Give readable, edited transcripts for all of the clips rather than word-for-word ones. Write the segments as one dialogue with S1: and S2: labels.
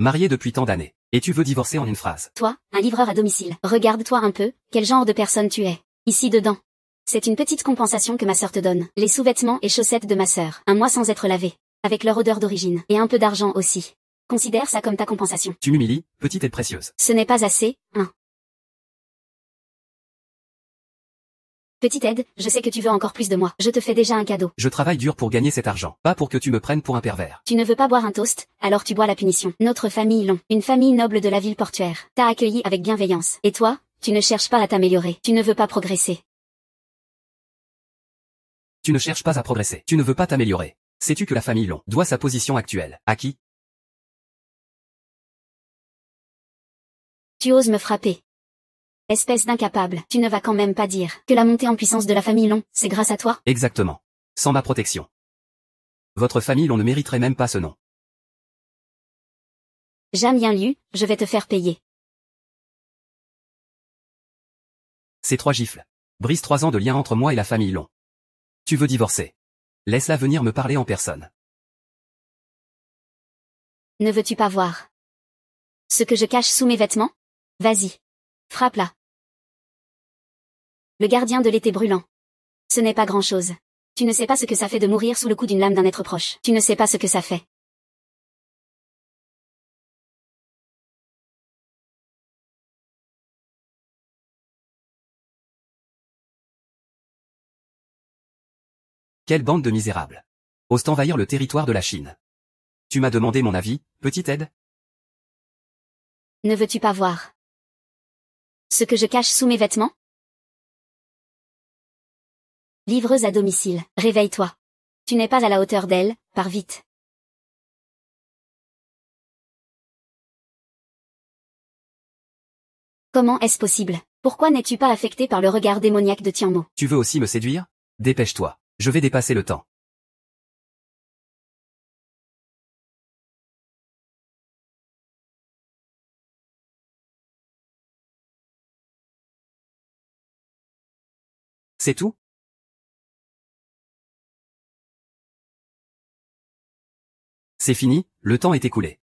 S1: Marié depuis tant d'années. Et tu veux divorcer en une phrase.
S2: Toi, un livreur à domicile. Regarde-toi un peu, quel genre de personne tu es. Ici dedans. C'est une petite compensation que ma sœur te donne. Les sous-vêtements et chaussettes de ma sœur. Un mois sans être lavé. Avec leur odeur d'origine. Et un peu d'argent aussi. Considère ça comme ta compensation.
S1: Tu m'humilies, petite et précieuse.
S2: Ce n'est pas assez, hein. Petite Ed, je sais que tu veux encore plus de moi. Je te fais déjà un cadeau.
S1: Je travaille dur pour gagner cet argent. Pas pour que tu me prennes pour un pervers.
S2: Tu ne veux pas boire un toast, alors tu bois la punition. Notre famille Long, une famille noble de la ville portuaire, t'a accueilli avec bienveillance. Et toi, tu ne cherches pas à t'améliorer. Tu ne veux pas progresser.
S1: Tu ne cherches pas à progresser. Tu ne veux pas t'améliorer. Sais-tu que la famille Long doit sa position actuelle à qui?
S2: Tu oses me frapper. Espèce d'incapable, tu ne vas quand même pas dire que la montée en puissance de la famille Long, c'est grâce à toi?
S1: Exactement. Sans ma protection. Votre famille Long ne mériterait même pas ce nom.
S2: Jamais lu, je vais te faire payer.
S1: Ces 3 gifles brisent 3 ans de lien entre moi et la famille Long. Tu veux divorcer. Laisse-la venir me parler en personne.
S2: Ne veux-tu pas voir ce que je cache sous mes vêtements? Vas-y. Frappe-la. Le gardien de l'été brûlant. Ce n'est pas grand-chose. Tu ne sais pas ce que ça fait de mourir sous le coup d'une lame d'un être proche. Tu ne sais pas ce que ça fait.
S1: Quelle bande de misérables. Osent envahir le territoire de la Chine. Tu m'as demandé mon avis, petite Ed?
S2: Ne veux-tu pas voir ce que je cache sous mes vêtements? Livreuse à domicile, réveille-toi. Tu n'es pas à la hauteur d'elle, pars vite. Comment est-ce possible? Pourquoi n'es-tu pas affecté par le regard démoniaque de Tianmo?
S1: Tu veux aussi me séduire? Dépêche-toi. Je vais dépasser le temps. C'est tout? C'est fini, le temps est écoulé.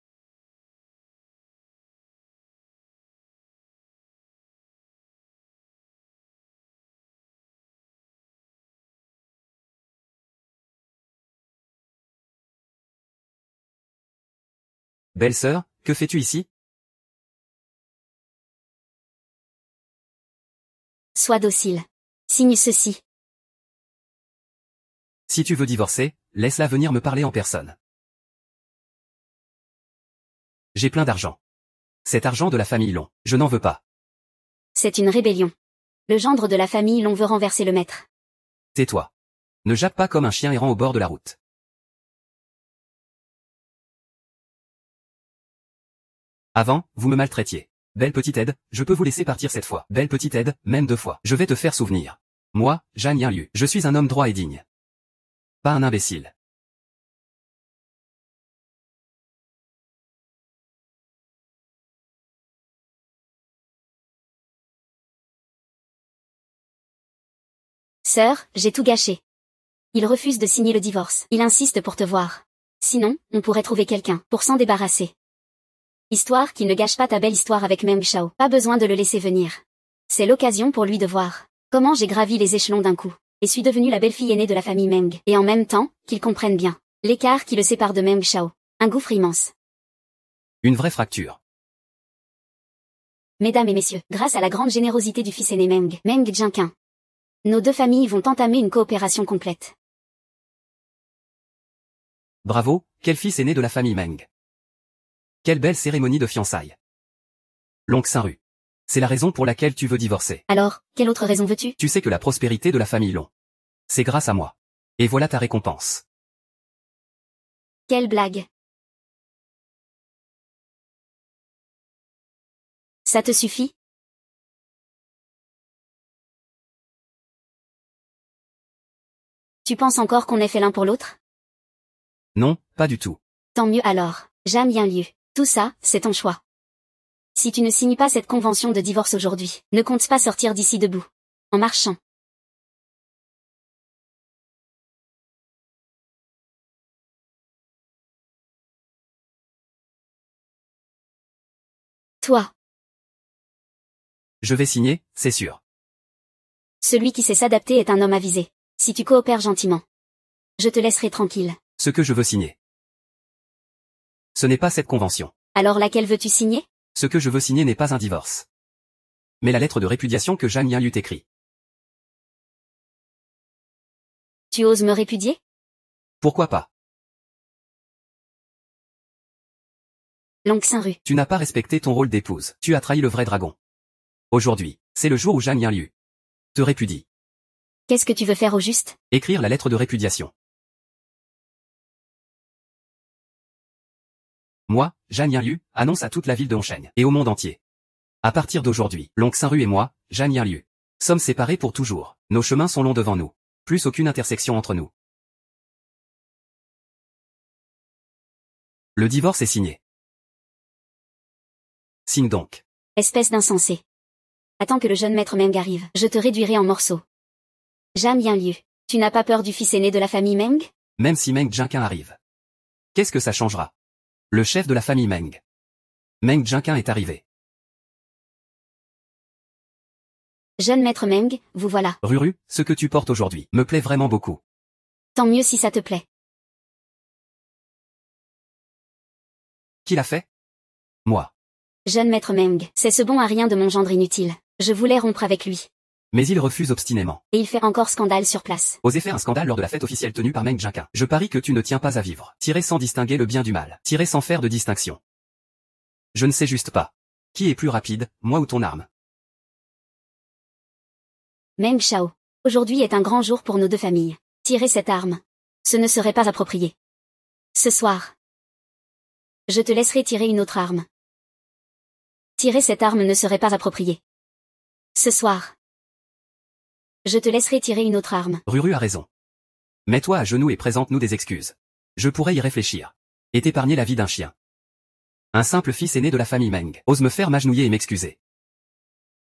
S1: Belle-sœur, que fais-tu ici?
S2: Sois docile. Signe ceci.
S1: Si tu veux divorcer, laisse-la venir me parler en personne. J'ai plein d'argent. Cet argent de la famille Long, je n'en veux pas.
S2: C'est une rébellion. Le gendre de la famille Long veut renverser le maître.
S1: Tais-toi. Ne jappe pas comme un chien errant au bord de la route. Avant, vous me maltraitiez. Belle petite Ed, je peux vous laisser partir cette fois. Belle petite Ed, même 2 fois. Je vais te faire souvenir. Moi, Jeanne Yinliu, je suis un homme droit et digne. Pas un imbécile.
S2: Sœur, j'ai tout gâché. Il refuse de signer le divorce. Il insiste pour te voir. Sinon, on pourrait trouver quelqu'un pour s'en débarrasser. Histoire qui ne gâche pas ta belle histoire avec Meng Shao. Pas besoin de le laisser venir. C'est l'occasion pour lui de voir comment j'ai gravi les échelons d'un coup, et suis devenue la belle-fille aînée de la famille Meng. Et en même temps, qu'il comprenne bien l'écart qui le sépare de Meng Shao. Un gouffre immense.
S1: Une vraie fracture.
S2: Mesdames et messieurs, grâce à la grande générosité du fils aîné Meng, Meng Jianqin, nos 2 familles vont entamer une coopération complète.
S1: Bravo, quel fils est né de la famille Meng. Quelle belle cérémonie de fiançailles. L'oncle Saint-Rue. C'est la raison pour laquelle tu veux divorcer.
S2: Alors, quelle autre raison veux-tu?
S1: Tu sais que la prospérité de la famille Long, c'est grâce à moi. Et voilà ta récompense.
S2: Quelle blague. Ça te suffit? Tu penses encore qu'on est fait l'un pour l'autre?
S1: Non, pas du tout.
S2: Tant mieux alors. Jamais bien lieu. Tout ça, c'est ton choix. Si tu ne signes pas cette convention de divorce aujourd'hui, ne compte pas sortir d'ici debout. En marchant. Toi,
S1: Je vais signer, c'est sûr.
S2: celui qui sait s'adapter est un homme avisé. Si tu coopères gentiment, je te laisserai tranquille.
S1: Ce que je veux signer. Ce n'est pas cette convention.
S2: Alors laquelle veux-tu signer?
S1: Ce que je veux signer n'est pas un divorce. Mais la lettre de répudiation que Zhang Yanliu t'écrit.
S2: Tu oses me répudier?
S1: Pourquoi pas?
S2: Longue Saint-Rue.
S1: Tu n'as pas respecté ton rôle d'épouse. Tu as trahi le vrai dragon. Aujourd'hui, c'est le jour où Zhang Yanliu te répudie.
S2: Qu'est-ce que tu veux faire au juste?
S1: Écrire la lettre de répudiation. Moi, Zhang Yanliu, annonce à toute la ville de Hongsheng et au monde entier. À partir d'aujourd'hui, Long Saint-Rue et moi, Zhang Yanliu, sommes séparés pour toujours. Nos chemins sont longs devant nous. Plus aucune intersection entre nous. Le divorce est signé. Signe donc.
S2: Espèce d'insensé. Attends que le jeune maître Meng arrive, je te réduirai en morceaux. Zhang Yanliu, tu n'as pas peur du fils aîné de la famille Meng?
S1: Même si Meng Jianqin arrive. Qu'est-ce que ça changera? Le chef de la famille Meng. Meng Jianqin est arrivé.
S2: Jeune maître Meng, vous voilà.
S1: Ruru, ce que tu portes aujourd'hui me plaît vraiment beaucoup.
S2: Tant mieux si ça te plaît.
S1: Qui l'a fait? Moi.
S2: Jeune maître Meng, c'est ce bon à rien de mon gendre inutile. Je voulais rompre avec lui.
S1: Mais il refuse obstinément.
S2: Et il fait encore scandale sur place.
S1: Osez faire un scandale lors de la fête officielle tenue par Meng Jianqin. Je parie que tu ne tiens pas à vivre. Tirer sans distinguer le bien du mal. Tirer sans faire de distinction. Je ne sais juste pas. Qui est plus rapide, moi ou ton arme?
S2: Meng Shao. Aujourd'hui est un grand jour pour nos deux familles. Tirer cette arme. Ce ne serait pas approprié. Ce soir. Je te laisserai tirer une autre arme. Tirer cette arme ne serait pas approprié. Ce soir. Je te laisserai tirer une autre arme.
S1: Ruru a raison. Mets-toi à genoux et présente-nous des excuses. Je pourrais y réfléchir. Et t'épargner la vie d'un chien. Un simple fils aîné de la famille Meng ose me faire m'agenouiller et m'excuser.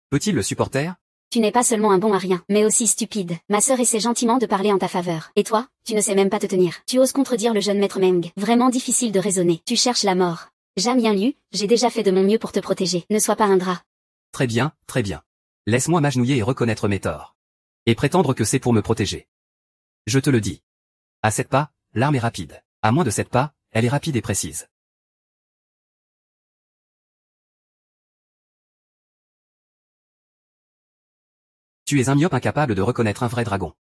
S1: Peut-il le supporter?
S2: Tu n'es pas seulement un bon à rien, mais aussi stupide. Ma sœur essaie gentiment de parler en ta faveur. Et toi, tu ne sais même pas te tenir. Tu oses contredire le jeune maître Meng. Vraiment difficile de raisonner. Tu cherches la mort. Zhang Yanliu, j'ai déjà fait de mon mieux pour te protéger. Ne sois pas un drap.
S1: Très bien, très bien. Laisse-moi m'agenouiller et reconnaître mes torts. Et prétendre que c'est pour me protéger. Je te le dis. À 7 pas, l'arme est rapide. À moins de 7 pas, elle est rapide et précise. Tu es un myope incapable de reconnaître un vrai dragon.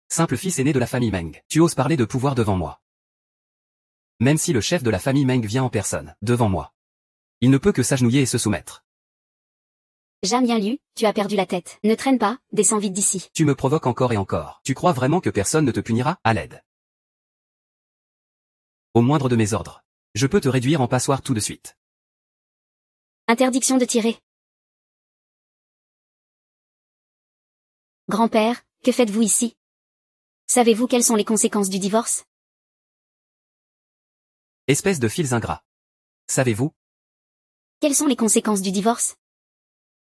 S1: Simple fils aîné de la famille Meng, tu oses parler de pouvoir devant moi. Même si le chef de la famille Meng vient en personne, devant moi. Il ne peut que s'agenouiller et se soumettre.
S2: Zhang Yanliu, tu as perdu la tête. Ne traîne pas, descends vite d'ici.
S1: Tu me provoques encore et encore. Tu crois vraiment que personne ne te punira? À l'aide. Au moindre de mes ordres. Je peux te réduire en passoire tout de suite.
S2: Interdiction de tirer. Grand-père, que faites-vous ici? Savez-vous quelles sont les conséquences du divorce?
S1: Espèce de fils ingrats. Savez-vous?
S2: Quelles sont les conséquences du divorce?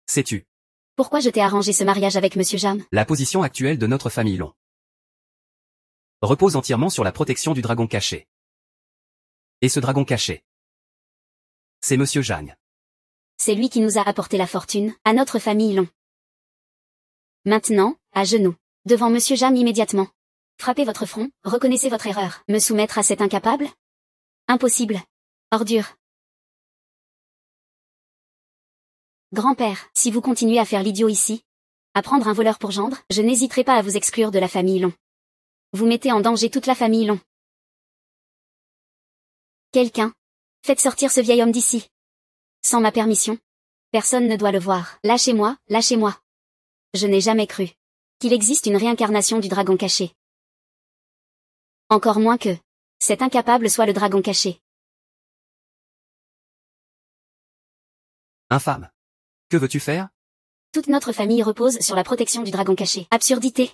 S1: Sais-tu?
S2: Pourquoi je t'ai arrangé ce mariage avec Monsieur Jam?
S1: La position actuelle de notre famille Long repose entièrement sur la protection du dragon caché. Et ce dragon caché, c'est Monsieur Zhang.
S2: C'est lui qui nous a apporté la fortune, à notre famille Long. Maintenant, à genoux, devant Monsieur Jam immédiatement. Frappez votre front, reconnaissez votre erreur. Me soumettre à cet incapable? Impossible. Ordure. Grand-père, si vous continuez à faire l'idiot ici, à prendre un voleur pour gendre, je n'hésiterai pas à vous exclure de la famille Long. Vous mettez en danger toute la famille Long. Quelqu'un, faites sortir ce vieil homme d'ici. Sans ma permission. Personne ne doit le voir. Lâchez-moi, lâchez-moi. Je n'ai jamais cru qu'il existe une réincarnation du dragon caché. Encore moins que cet incapable soit le dragon caché.
S1: Infâme. Que veux-tu faire?
S2: Toute notre famille repose sur la protection du dragon caché. Absurdité.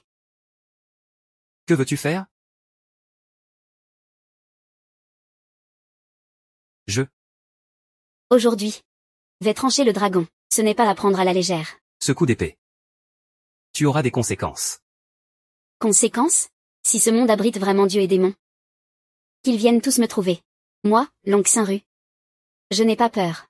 S1: Que veux-tu faire?
S2: Aujourd'hui. Vais trancher le dragon. Ce n'est pas à prendre à la légère.
S1: Ce coup d'épée. Tu auras des conséquences.
S2: Conséquence? Si ce monde abrite vraiment Dieu et démons. Qu'ils viennent tous me trouver. Moi, l'oncle Saint-Ru. Je n'ai pas peur.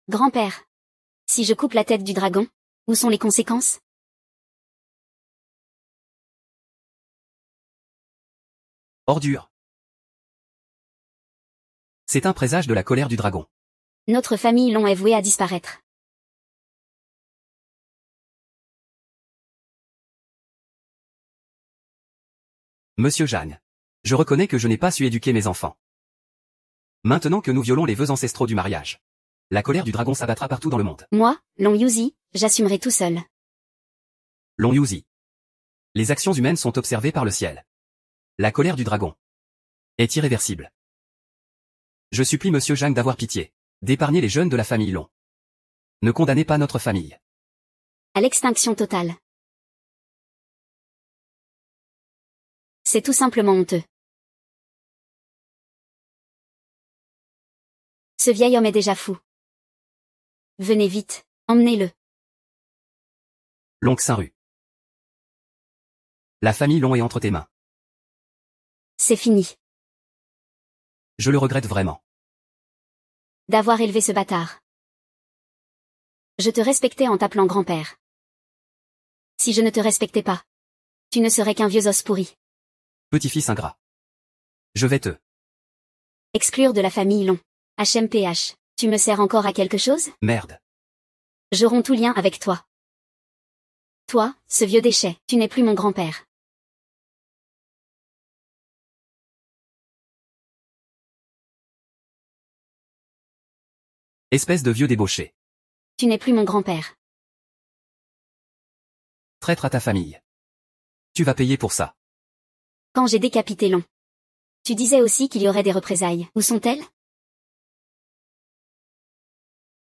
S2: Grand-père. Si je coupe la tête du dragon, où sont les conséquences?
S1: Ordure. C'est un présage de la colère du dragon.
S2: Notre famille long est vouée à disparaître.
S1: Monsieur Jeanne. Je reconnais que je n'ai pas su éduquer mes enfants. Maintenant que nous violons les vœux ancestraux du mariage, la colère du dragon s'abattra partout dans le monde.
S2: Moi, Long Yuzi, j'assumerai tout seul.
S1: Long Yuzi. Les actions humaines sont observées par le ciel. La colère du dragon est irréversible. Je supplie Monsieur Jeanne d'avoir pitié, d'épargner les jeunes de la famille Long. Ne condamnez pas notre famille.
S2: À l'extinction totale. C'est tout simplement honteux. Ce vieil homme est déjà fou. Venez vite, emmenez-le.
S1: L'oncle Saint-Ru. La famille Long est entre tes mains.
S2: C'est fini.
S1: Je le regrette vraiment.
S2: D'avoir élevé ce bâtard. Je te respectais en t'appelant grand-père. Si je ne te respectais pas, tu ne serais qu'un vieux os pourri.
S1: Petit-fils ingrat. Je vais te
S2: Exclure de la famille Long. HMPH, tu me sers encore à quelque chose?
S1: merde.
S2: Je romps tout lien avec toi. Toi, ce vieux déchet, tu n'es plus mon grand-père.
S1: Espèce de vieux débauché.
S2: Tu n'es plus mon grand-père.
S1: Traître à ta famille. Tu vas payer pour ça.
S2: Quand j'ai décapité Long. Tu disais aussi qu'il y aurait des représailles. Où sont-elles?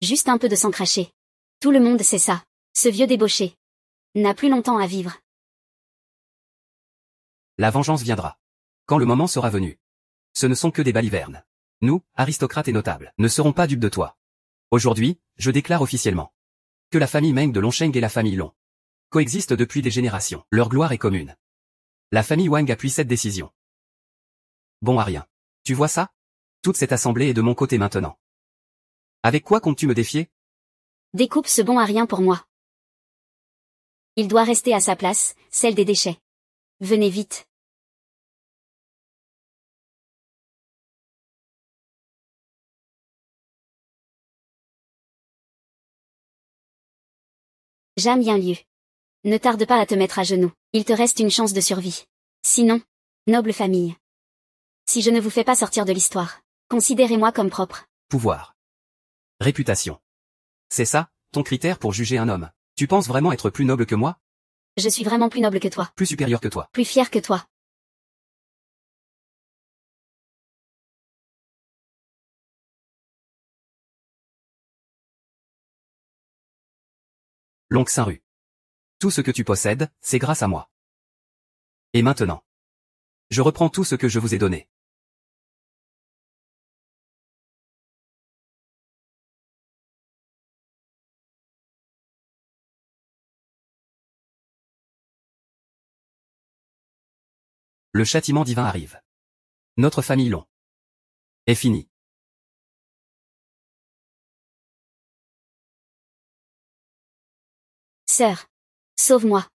S2: Juste un peu de sang craché. Tout le monde sait ça. Ce vieux débauché n'a plus longtemps à vivre.
S1: La vengeance viendra. Quand le moment sera venu. Ce ne sont que des balivernes. Nous, aristocrates et notables, ne serons pas dupes de toi. Aujourd'hui, je déclare officiellement que la famille Meng de Longsheng et la famille Long coexistent depuis des générations. Leur gloire est commune. La famille Wang appuie cette décision. Bon à rien. Tu vois ça? Toute cette assemblée est de mon côté maintenant. Avec quoi comptes-tu me défier?
S2: Découpe ce bon à rien pour moi. Il doit rester à sa place, celle des déchets. Venez vite. Jam Yin Liu. Ne tarde pas à te mettre à genoux. Il te reste une chance de survie. Sinon, noble famille. Si je ne vous fais pas sortir de l'histoire, considérez-moi comme propre.
S1: Pouvoir. Réputation. C'est ça, ton critère pour juger un homme. Tu penses vraiment être plus noble que moi?
S2: Je suis vraiment plus noble que toi.
S1: Plus supérieur que toi.
S2: Plus fier que toi.
S1: L'oncle Saint-Ru. Tout ce que tu possèdes, c'est grâce à moi. Et maintenant, je reprends tout ce que je vous ai donné. Le châtiment divin arrive. Notre famille Long est finie.
S2: Sœur. Sauve-moi.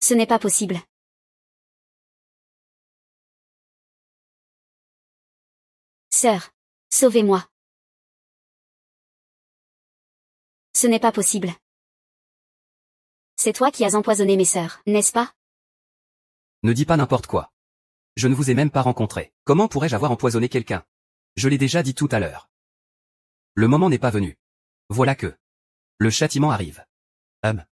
S2: Ce n'est pas possible. Sœur. Sauvez-moi. Ce n'est pas possible. C'est toi qui as empoisonné mes sœurs, n'est-ce pas?
S1: Ne dis pas n'importe quoi. Je ne vous ai même pas rencontré. Comment pourrais-je avoir empoisonné quelqu'un? Je l'ai déjà dit tout à l'heure. Le moment n'est pas venu. Voilà que le châtiment arrive. Hum.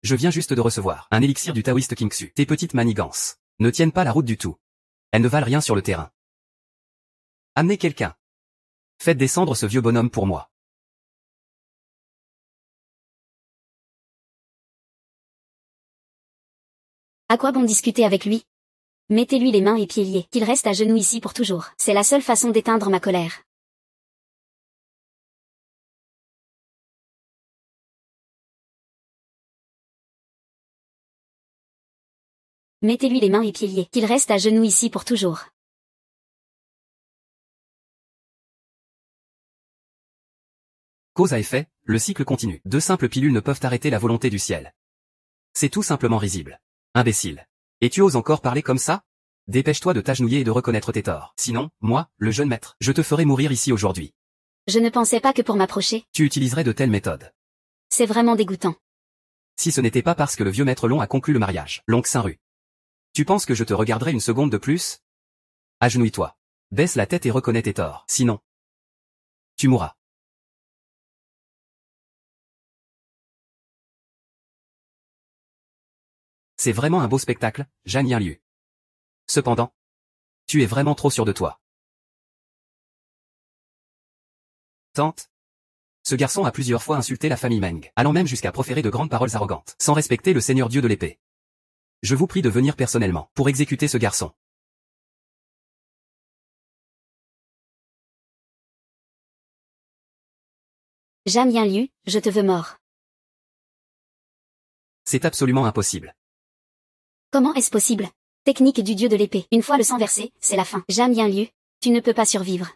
S1: Je viens juste de recevoir un élixir du taoïste Kingsu. Tes petites manigances ne tiennent pas la route du tout. Elles ne valent rien sur le terrain. Amenez quelqu'un. Faites descendre ce vieux bonhomme pour moi.
S2: À quoi bon discuter avec lui? Mettez-lui les mains et pieds liés, qu'il reste à genoux ici pour toujours. C'est la seule façon d'éteindre ma colère. Mettez-lui les mains et pieds liés, qu'il reste à genoux ici pour toujours.
S1: Cause à effet, le cycle continue. Deux simples pilules ne peuvent arrêter la volonté du ciel. C'est tout simplement risible. Imbécile. Et tu oses encore parler comme ça? Dépêche-toi de t'agenouiller et de reconnaître tes torts. Sinon, moi, le jeune maître, je te ferai mourir ici aujourd'hui.
S2: Je ne pensais pas que pour m'approcher.
S1: Tu utiliserais de telles méthodes.
S2: C'est vraiment dégoûtant.
S1: Si ce n'était pas parce que le vieux maître long a conclu le mariage. L'oncle Saint-Rue. Tu penses que je te regarderai une seconde de plus? Agenouille-toi. Baisse la tête et reconnais tes torts. Sinon, tu mourras. C'est vraiment un beau spectacle, Zhang Yanliu. Cependant, tu es vraiment trop sûr de toi. Tante. Ce garçon a plusieurs fois insulté la famille Meng, allant même jusqu'à proférer de grandes paroles arrogantes, sans respecter le Seigneur Dieu de l'épée. Je vous prie de venir personnellement, pour exécuter ce garçon.
S2: Zhang Yanliu, je te veux mort.
S1: C'est absolument impossible.
S2: Comment est-ce possible? Technique du dieu de l'épée. Une fois le sang versé, c'est la fin. Zhang Yanliu, tu ne peux pas survivre.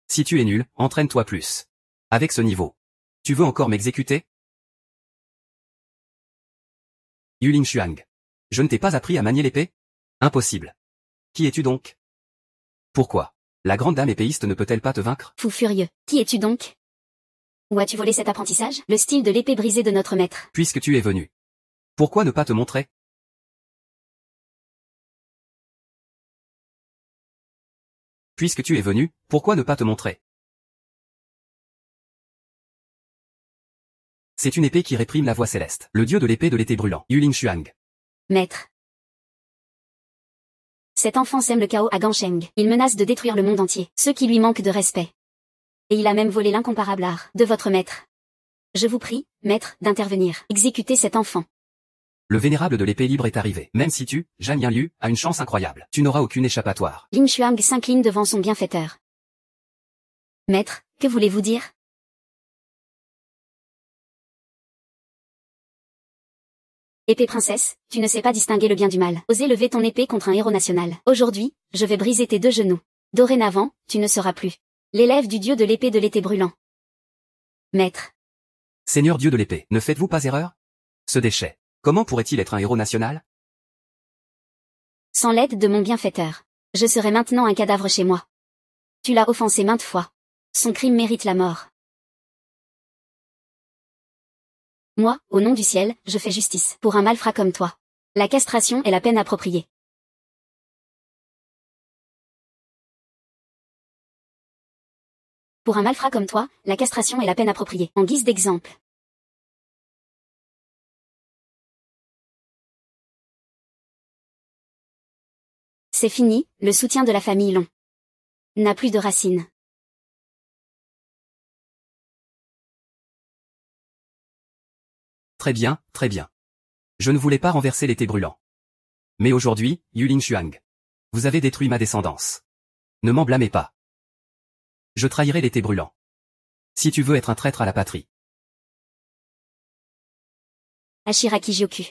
S1: Si tu es nul, entraîne-toi plus. Avec ce niveau. Tu veux encore m'exécuter? Yuling Xuang. Je ne t'ai pas appris à manier l'épée? Impossible. Qui es-tu donc? Pourquoi? La grande dame épéiste ne peut-elle pas te vaincre?
S2: Fou furieux. Qui es-tu donc? Où as-tu volé cet apprentissage? Le style de l'épée brisée de notre maître.
S1: Puisque tu es venu. Pourquoi ne pas te montrer? Puisque tu es venu, pourquoi ne pas te montrer? C'est une épée qui réprime la voix céleste. Le dieu de l'épée de l'été brûlant. Yuling Xuang.
S2: Maître. Cet enfant sème le chaos à Gansheng. Il menace de détruire le monde entier. Ceux qui lui manquent de respect. Et il a même volé l'incomparable art de votre maître. Je vous prie, maître, d'intervenir. Exécutez cet enfant.
S1: Le vénérable de l'épée libre est arrivé. Même si tu, Zhang Yanliu, as une chance incroyable. Tu n'auras aucune échappatoire.
S2: Ling Xuang s'incline devant son bienfaiteur. Maître, que voulez-vous dire? Épée princesse, tu ne sais pas distinguer le bien du mal. Osez lever ton épée contre un héros national. Aujourd'hui, je vais briser tes deux genoux. Dorénavant, tu ne seras plus l'élève du dieu de l'épée de l'été brûlant. Maître.
S1: Seigneur dieu de l'épée, ne faites-vous pas erreur? Ce déchet. Comment pourrait-il être un héros national?
S2: Sans l'aide de mon bienfaiteur, je serai maintenant un cadavre chez moi. Tu l'as offensé maintes fois. Son crime mérite la mort. Moi, au nom du ciel, je fais justice pour un malfrat comme toi. La castration est la peine appropriée. Pour un malfrat comme toi, la castration est la peine appropriée. En guise d'exemple. C'est fini, le soutien de la famille Long n'a plus de racines.
S1: Très bien, très bien. Je ne voulais pas renverser l'été brûlant. Mais aujourd'hui, Yuling Xuang. Vous avez détruit ma descendance. Ne m'en blâmez pas. Je trahirai l'été brûlant. Si tu veux être un traître à la patrie.
S2: Ashira Kijioku.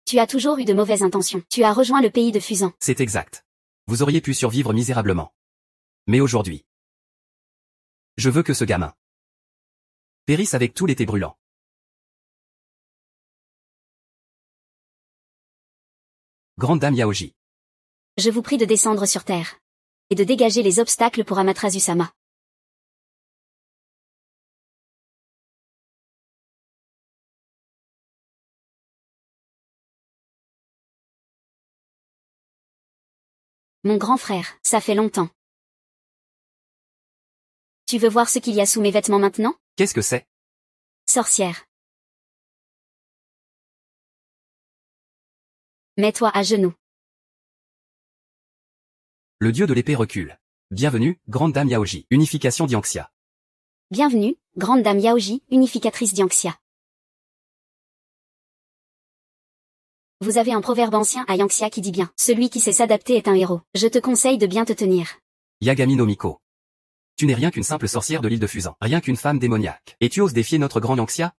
S2: Tu as toujours eu de mauvaises intentions. Tu as rejoint le pays de Fusan.
S1: C'est exact. Vous auriez pu survivre misérablement. Mais aujourd'hui. Je veux que ce gamin périsse avec tout l'été brûlant. Grande dame Yaoji.
S2: Je vous prie de descendre sur terre. Et de dégager les obstacles pour Amaterasu-sama. Mon grand frère, ça fait longtemps. Tu veux voir ce qu'il y a sous mes vêtements maintenant?
S1: Qu'est-ce que c'est?
S2: Sorcière. Mets-toi à genoux.
S1: Le dieu de l'épée recule. Bienvenue, grande dame Yaoji, unification d'Yanxia.
S2: Bienvenue, grande dame Yaoji, unificatrice d'Yanxia. Vous avez un proverbe ancien à Yanxia qui dit bien, celui qui sait s'adapter est un héros. Je te conseille de bien te tenir.
S1: Yagami no Miko. Tu n'es rien qu'une simple sorcière de l'île de Fusan, rien qu'une femme démoniaque. Et tu oses défier notre grand Yanxia?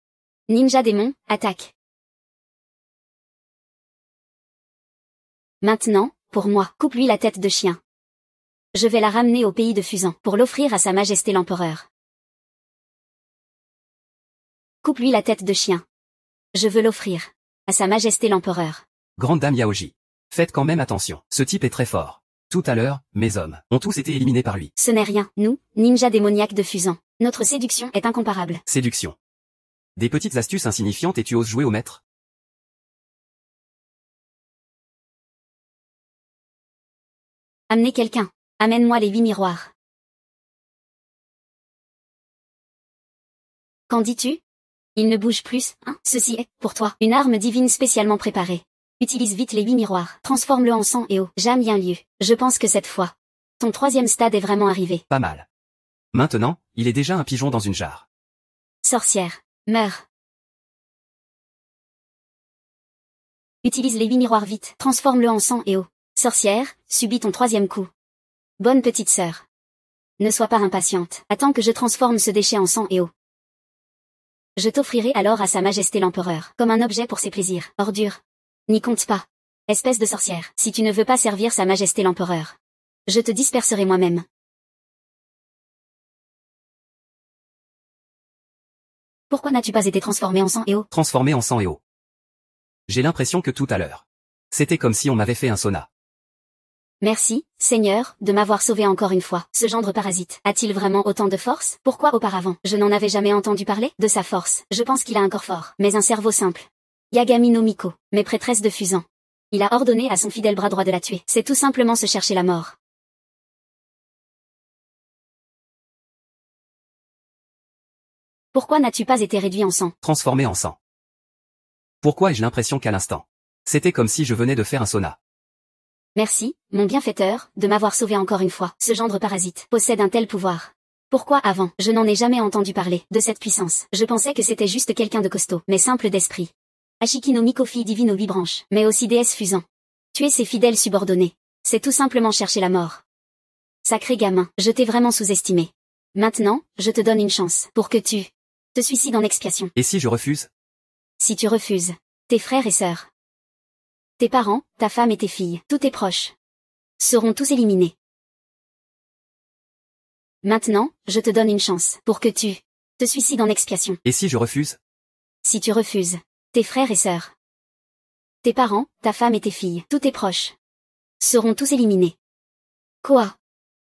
S2: Ninja démon, attaque. Maintenant, pour moi, coupe-lui la tête de chien. Je vais la ramener au pays de Fusan, pour l'offrir à sa majesté l'empereur. Coupe-lui la tête de chien. Je veux l'offrir à sa majesté l'empereur.
S1: Grande dame Yaoji. Faites quand même attention, ce type est très fort. Tout à l'heure, mes hommes ont tous été éliminés par lui.
S2: Ce n'est rien, nous, ninja démoniaques de Fusan. Notre séduction est incomparable.
S1: Séduction. Des petites astuces insignifiantes et tu oses jouer au maître?
S2: Amenez quelqu'un. Amène-moi les 8 miroirs. Qu'en dis-tu? Il ne bouge plus, hein? Ceci est, pour toi, une arme divine spécialement préparée. Utilise vite les 8 miroirs. Transforme-le en sang et eau. Jamais bien lieu. Je pense que cette fois, ton 3e stade est vraiment arrivé.
S1: Pas mal. Maintenant, il est déjà un pigeon dans une jarre.
S2: Sorcière. Meurs. Utilise les 8 miroirs vite. Transforme-le en sang et eau. Sorcière, subis ton 3e coup. Bonne petite sœur. Ne sois pas impatiente. Attends que je transforme ce déchet en sang et eau. Je t'offrirai alors à sa majesté l'empereur, comme un objet pour ses plaisirs. Ordure. N'y compte pas. Espèce de sorcière. Si tu ne veux pas servir sa majesté l'empereur, je te disperserai moi-même. Pourquoi n'as-tu pas été transformé en sang et eau?
S1: Transformé en sang et eau. J'ai l'impression que tout à l'heure, c'était comme si on m'avait fait un sauna.
S2: Merci, Seigneur, de m'avoir sauvé encore une fois. Ce gendre parasite a-t-il vraiment autant de force? Pourquoi auparavant, je n'en avais jamais entendu parler? De sa force, je pense qu'il a un corps fort, mais un cerveau simple. Yagami no Miko, mes prêtresses de Fusan. Il a ordonné à son fidèle bras droit de la tuer. C'est tout simplement se chercher la mort. Pourquoi n'as-tu pas été réduit en sang?
S1: Transformé en sang. Pourquoi ai-je l'impression qu'à l'instant, c'était comme si je venais de faire un sauna?
S2: Merci, mon bienfaiteur, de m'avoir sauvé encore une fois. Ce gendre parasite possède un tel pouvoir. Pourquoi avant, je n'en ai jamais entendu parler de cette puissance? Je pensais que c'était juste quelqu'un de costaud, mais simple d'esprit. Ashiki no Miko, fille divine aux 8 branches, mais aussi déesse Fusan. Tuer ses fidèles subordonnés, c'est tout simplement chercher la mort. Sacré gamin, je t'ai vraiment sous-estimé. Maintenant, je te donne une chance, pour que tu te suicides en expiation.
S1: Et si je refuse?
S2: Si tu refuses, tes frères et sœurs, tes parents, ta femme et tes filles, tous tes proches, seront tous éliminés. Maintenant, je te donne une chance, pour que tu te suicides en expiation.
S1: Et si je refuse?
S2: Si tu refuses, tes frères et sœurs, tes parents, ta femme et tes filles, tous tes proches, seront tous éliminés. Quoi?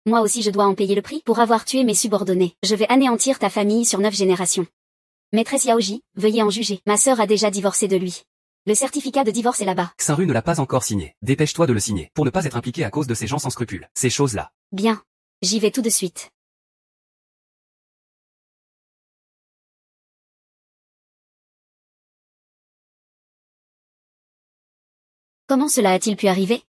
S2: Moi aussi je dois en payer le prix pour avoir tué mes subordonnés. Je vais anéantir ta famille sur 9 générations. Maîtresse Yaoji, veuillez en juger. Ma sœur a déjà divorcé de lui. Le certificat de divorce est là-bas.
S1: Xinru ne l'a pas encore signé. Dépêche-toi de le signer, pour ne pas être impliqué à cause de ces gens sans scrupules. Ces choses-là.
S2: Bien. J'y vais tout de suite. Comment cela a-t-il pu arriver?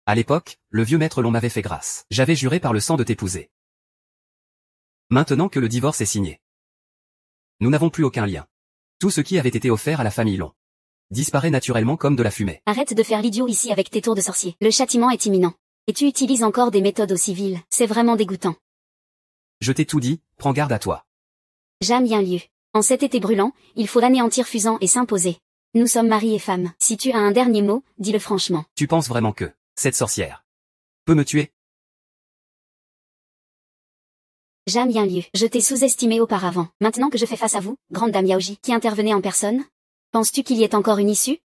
S1: À l'époque, le vieux maître l'on m'avait fait grâce. J'avais juré par le sang de t'épouser. Maintenant que le divorce est signé, nous n'avons plus aucun lien. Tout ce qui avait été offert à la famille Long disparaît naturellement comme de la fumée.
S2: Arrête de faire l'idiot ici avec tes tours de sorcier. Le châtiment est imminent. Et tu utilises encore des méthodes aussi viles. C'est vraiment dégoûtant.
S1: Je t'ai tout dit, prends garde à toi.
S2: Jamais bien lieu. En cet été brûlant, il faut anéantir Fusan et s'imposer. Nous sommes mari et femme. Si tu as un dernier mot, dis-le franchement.
S1: Tu penses vraiment que cette sorcière peut me tuer?
S2: Jamais bien lieu. Je t'ai sous-estimé auparavant. Maintenant que je fais face à vous, grande dame Yaoji, qui intervenait en personne, penses-tu qu'il y ait encore une issue?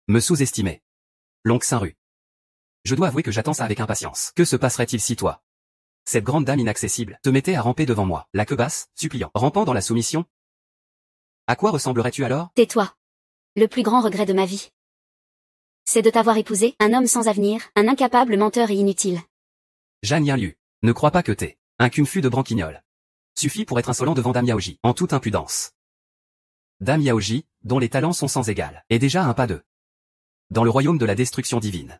S1: Me sous-estimer. L'oncle Xinru. Je dois avouer que j'attends ça avec impatience. Que se passerait-il si toi, Cette grande dame inaccessible te mettait à ramper devant moi, la queue basse, suppliant, rampant dans la soumission. À quoi ressemblerais-tu alors?
S2: Tais-toi. Le plus grand regret de ma vie, c'est de t'avoir épousé, un homme sans avenir, un incapable menteur et inutile.
S1: Jeanne Yinliu, ne crois pas que t'es un cumflu de branquignol. Suffit pour être insolent devant Dame Yaoji, en toute impudence. Dame Yaoji, dont les talents sont sans égal, est déjà à un pas d'eux. Dans le royaume de la destruction divine.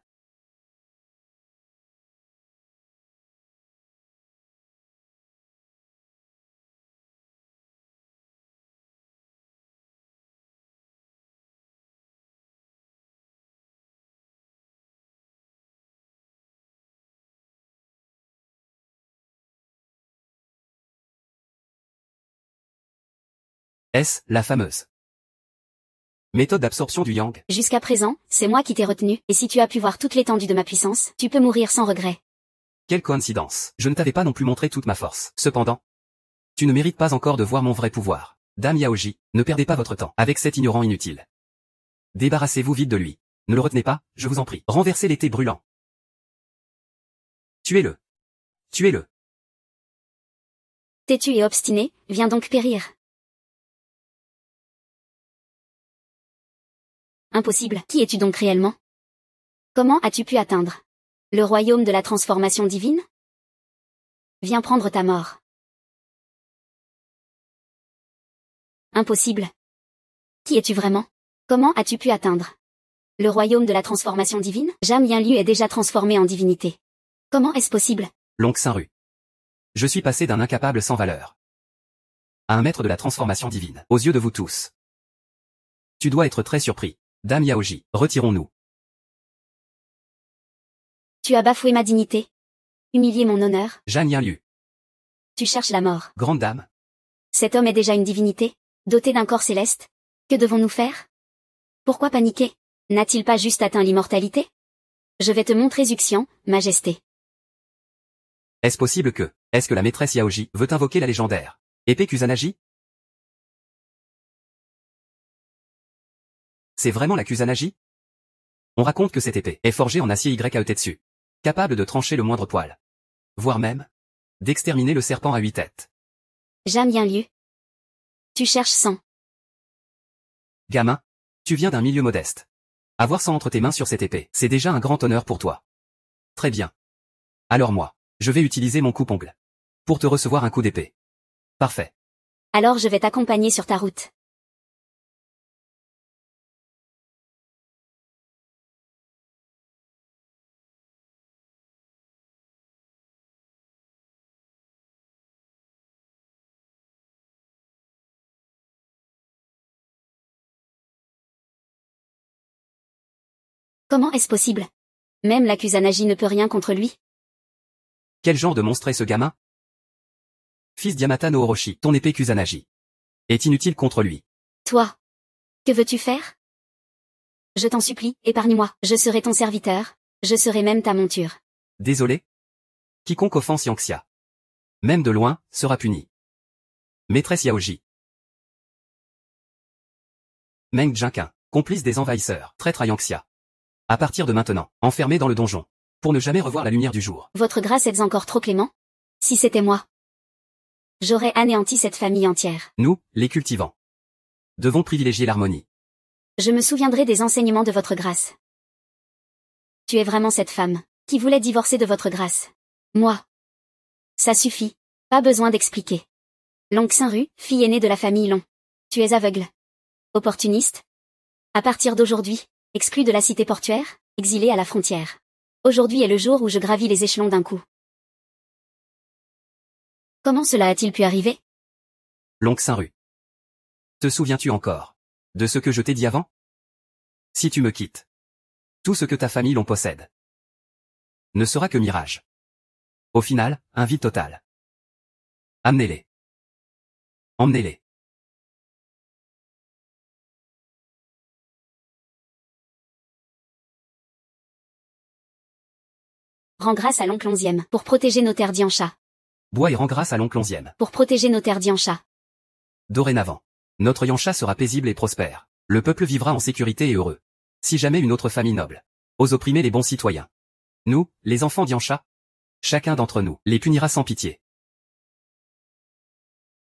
S1: Est-ce la fameuse méthode d'absorption du yang?
S2: Jusqu'à présent, c'est moi qui t'ai retenu, et si tu as pu voir toute l'étendue de ma puissance, tu peux mourir sans regret.
S1: Quelle coïncidence. Je ne t'avais pas non plus montré toute ma force. Cependant, tu ne mérites pas encore de voir mon vrai pouvoir. Dame Yaoji, ne perdez pas votre temps avec cet ignorant inutile. Débarrassez-vous vite de lui. Ne le retenez pas, je vous en prie. Renversez l'été brûlant. Tuez-le. Tuez-le.
S2: Têtu et obstiné, viens donc périr. Impossible. Qui es-tu donc réellement? Comment as-tu pu atteindre le royaume de la transformation divine? Viens prendre ta mort. Impossible. Qui es-tu vraiment? Comment as-tu pu atteindre le royaume de la transformation divine? Zhang Yinliu est déjà transformé en divinité. Comment est-ce possible?
S1: Longue Saint-Rue. Je suis passé d'un incapable sans valeur à un maître de la transformation divine, aux yeux de vous tous. Tu dois être très surpris. Dame Yaoji, retirons-nous.
S2: Tu as bafoué ma dignité. Humilié mon honneur.
S1: Zhang Yinliu.
S2: Tu cherches la mort.
S1: Grande dame.
S2: Cet homme est déjà une divinité, doté d'un corps céleste. Que devons-nous faire? Pourquoi paniquer? N'a-t-il pas juste atteint l'immortalité? Je vais te montrer Zuxian, majesté.
S1: Est-ce possible que, est-ce que la maîtresse Yaoji veut invoquer la légendaire épée Kusanagi? C'est vraiment la Kusanagi? On raconte que cette épée est forgée en acier YAETSU, capable de trancher le moindre poil. Voire même, d'exterminer le serpent à 8 têtes.
S2: Zhang Yinliu. Tu cherches sang.
S1: Gamin, tu viens d'un milieu modeste. Avoir sang entre tes mains sur cette épée, c'est déjà un grand honneur pour toi. Très bien. Alors moi, je vais utiliser mon coupe-ongle pour te recevoir un coup d'épée. Parfait.
S2: Alors je vais t'accompagner sur ta route. Comment est-ce possible? Même la Kusanagi ne peut rien contre lui.
S1: Quel genre de monstre est ce gamin? Fils d'Yamata no Orochi, ton épée Kusanagi est inutile contre lui.
S2: Toi. Que veux-tu faire? Je t'en supplie, épargne-moi. Je serai ton serviteur. Je serai même ta monture.
S1: Désolé. Quiconque offense Yangxia, même de loin, sera puni. Maîtresse Yaoji. Meng Jinqin, complice des envahisseurs, traître à Yangxia. À partir de maintenant, enfermé dans le donjon, pour ne jamais revoir la lumière du jour.
S2: Votre grâce êtes encore trop clément? Si c'était moi, j'aurais anéanti cette famille entière.
S1: Nous, les cultivants, devons privilégier l'harmonie.
S2: Je me souviendrai des enseignements de votre grâce. Tu es vraiment cette femme qui voulait divorcer de votre grâce. Moi. Ça suffit. Pas besoin d'expliquer. Long Saint-Rue, fille aînée de la famille Long. Tu es aveugle. Opportuniste. À partir d'aujourd'hui, exclu de la cité portuaire, exilé à la frontière. Aujourd'hui est le jour où je gravis les échelons d'un coup. Comment cela a-t-il pu arriver?
S1: Long Saint-Rue. Te souviens-tu encore de ce que je t'ai dit avant? Si tu me quittes, tout ce que ta famille l'on possède ne sera que mirage. Au final, un vide total. Amenez-les. Emmenez-les.
S2: Rends grâce à l'oncle 11e pour protéger nos terres d'Yansha.
S1: Bois et rends grâce à l'oncle 11e.
S2: Pour protéger nos terres d'Yansha.
S1: Dorénavant, notre Yansha sera paisible et prospère. Le peuple vivra en sécurité et heureux. Si jamais une autre famille noble ose opprimer les bons citoyens. Nous, les enfants d'Yansha, Chacun d'entre nous les punira sans pitié.